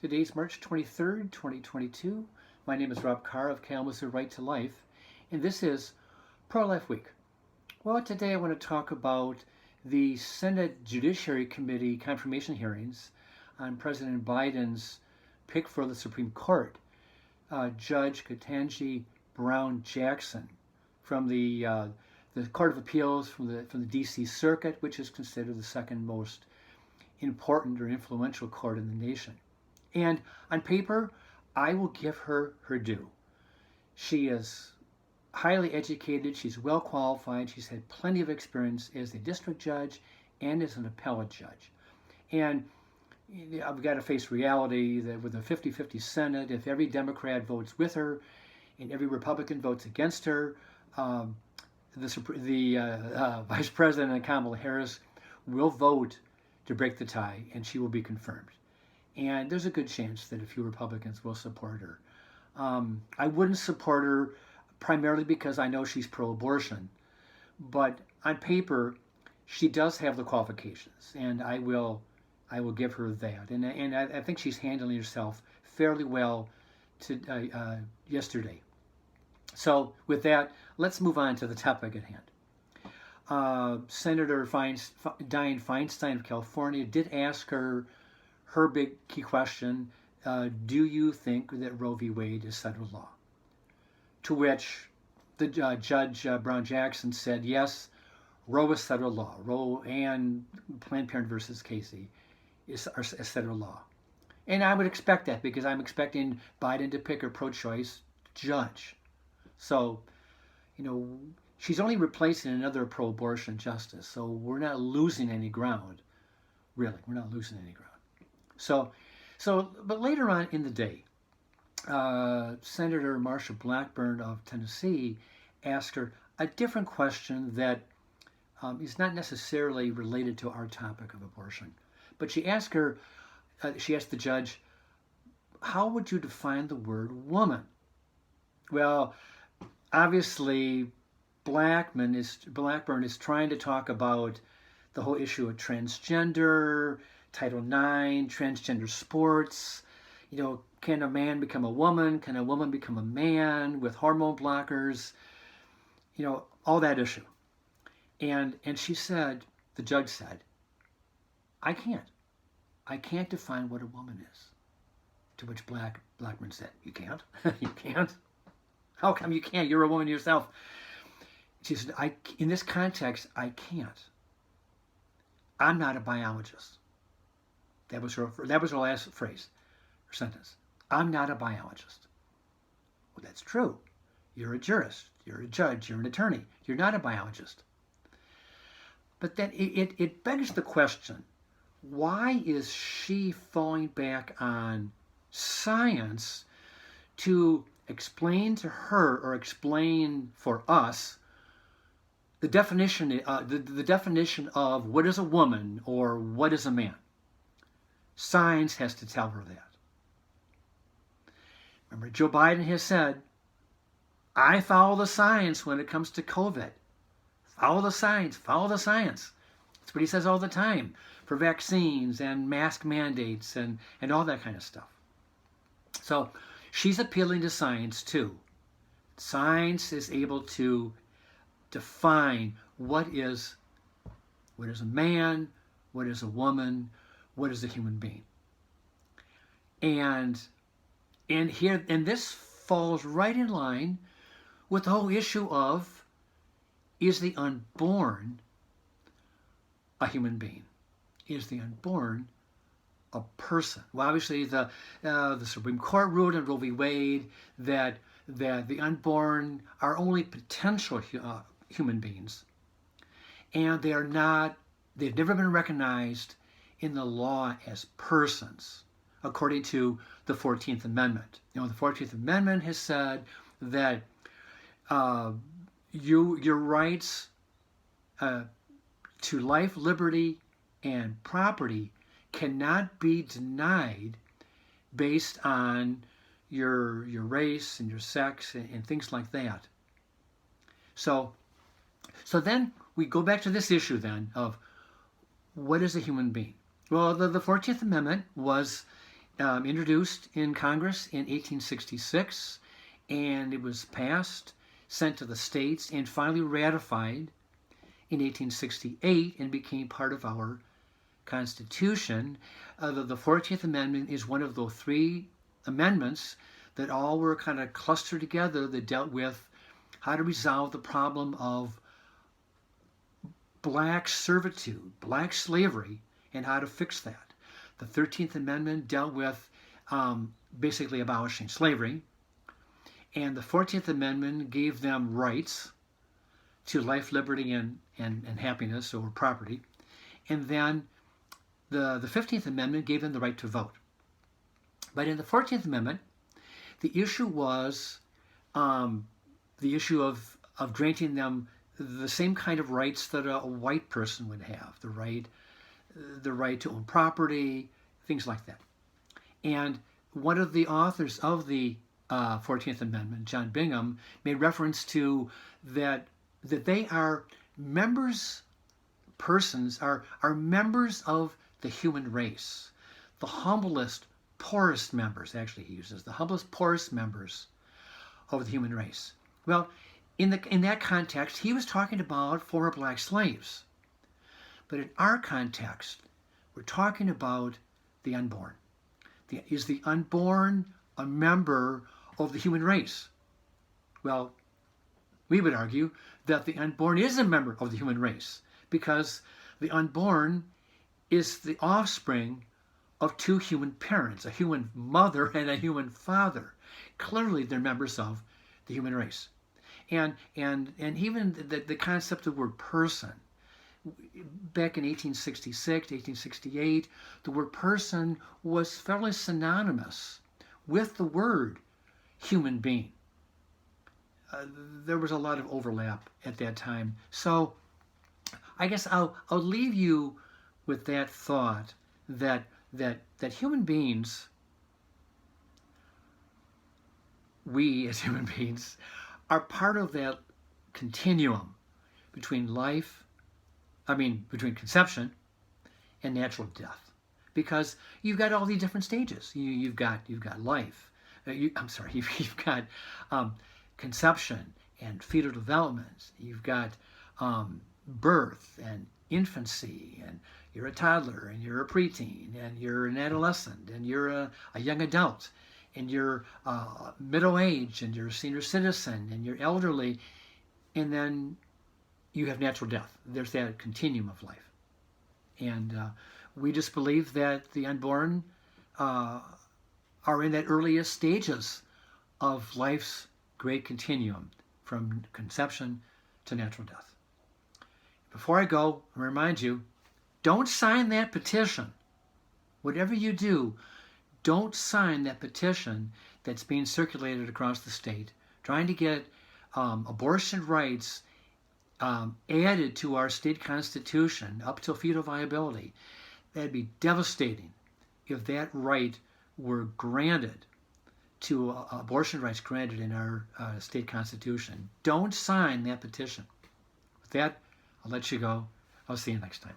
Today's March 23rd, 2022. My name is Rob Carr of Kalamazoo Right to Life, and this is Pro-Life Week. Well, today I want to talk about the Senate Judiciary Committee confirmation hearings on President Biden's pick for the Supreme Court, Judge Ketanji Brown Jackson from the Court of Appeals from the D.C. Circuit, which is considered the second most important or influential court in the nation. And on paper, I will give her her due. She is highly educated, she's well qualified, she's had plenty of experience as a district judge and as an appellate judge. And I've got to face reality that with a 50-50 Senate, if every Democrat votes with her and every Republican votes against her, the Vice President Kamala Harris will vote to break the tie, and she will be confirmed. And there's a good chance that a few Republicans will support her. I wouldn't support her primarily because I know she's pro-abortion, but on paper, she does have the qualifications, and I will give her that. And I think she's handling herself fairly well yesterday. So with that, let's move on to the topic at hand. Senator Dianne Feinstein of California did ask her big key question, do you think that Roe v. Wade is federal law? To which the Judge Brown Jackson said, yes, Roe is federal law. Roe and Planned Parenthood versus Casey is federal law. And I would expect that because I'm expecting Biden to pick a pro-choice judge. So, she's only replacing another pro-abortion justice. So we're not losing any ground. Really, we're not losing any ground. But later on in the day, Senator Marsha Blackburn of Tennessee asked her a different question that is not necessarily related to our topic of abortion. But she asked the judge, how would you define the word woman? Well, obviously, Blackburn is trying to talk about the whole issue of transgender, Title IX, transgender sports. Can a man become a woman? Can a woman become a man with hormone blockers? All that issue. And she said, the judge said, I can't define what a woman is. To which Blackburn said, you can't? You can't? How come you can't? You're a woman yourself. She said, in this context, I can't. I'm not a biologist. That was her last phrase, her sentence. I'm not a biologist. Well, that's true. You're a jurist. You're a judge. You're an attorney. You're not a biologist. But then it begs the question, why is she falling back on science to explain to her or explain for us the definition of what is a woman or what is a man? Science has to tell her that. Remember, Joe Biden has said, I follow the science when it comes to COVID. Follow the science, follow the science. That's what he says all the time for vaccines and mask mandates and all that kind of stuff. So she's appealing to science too. Science is able to define what is a man, what is a woman, what is a human being. And this falls right in line with the whole issue of, is the unborn a human being? Is the unborn a person? Well, obviously the Supreme Court ruled in Roe v. Wade that the unborn are only potential human beings, and they've never been recognized in the law as persons, according to the 14th Amendment. The 14th Amendment has said that your rights to life, liberty, and property cannot be denied based on your race and your sex and things like that. So then we go back to this issue then of what is a human being? Well, the 14th Amendment was introduced in Congress in 1866, and it was passed, sent to the states, and finally ratified in 1868 and became part of our Constitution. The 14th Amendment is one of those three amendments that all were kind of clustered together that dealt with how to resolve the problem of black servitude, black slavery, and how to fix that. The 13th Amendment dealt with basically abolishing slavery, and the 14th Amendment gave them rights to life, liberty, and happiness, or property. And then the 15th Amendment gave them the right to vote. But in the 14th Amendment, the issue was the issue of granting them the same kind of rights that a white person would have, the right to own property, things like that. And one of the authors of the 14th Amendment, John Bingham, made reference to that they are persons are members of the human race, the humblest, poorest members, actually he uses, the humblest, poorest members of the human race. Well, in that context, he was talking about former black slaves. But in our context, we're talking about the unborn. Is the unborn a member of the human race? Well, we would argue that the unborn is a member of the human race because the unborn is the offspring of two human parents, a human mother and a human father. Clearly, they're members of the human race. And even the concept of the word person, back in 1866, 1868, the word person was fairly synonymous with the word human being. There was a lot of overlap at that time. So I guess I'll leave you with that thought that human beings, we as human beings, are part of that continuum between between conception and natural death, because you've got all these different stages. You've got life. You've got conception and fetal development. You've got birth and infancy, and you're a toddler, and you're a preteen, and you're an adolescent, and you're a young adult, and you're middle age, and you're a senior citizen, and you're elderly, and then you have natural death. There's that continuum of life. And we just believe that the unborn are in that earliest stages of life's great continuum from conception to natural death. Before I go, I remind you, don't sign that petition. Whatever you do, don't sign that petition that's being circulated across the state, trying to get abortion rights added to our state constitution up till fetal viability. That'd be devastating if that right were granted to abortion rights granted in our state constitution. Don't sign that petition. With that, I'll let you go. I'll see you next time.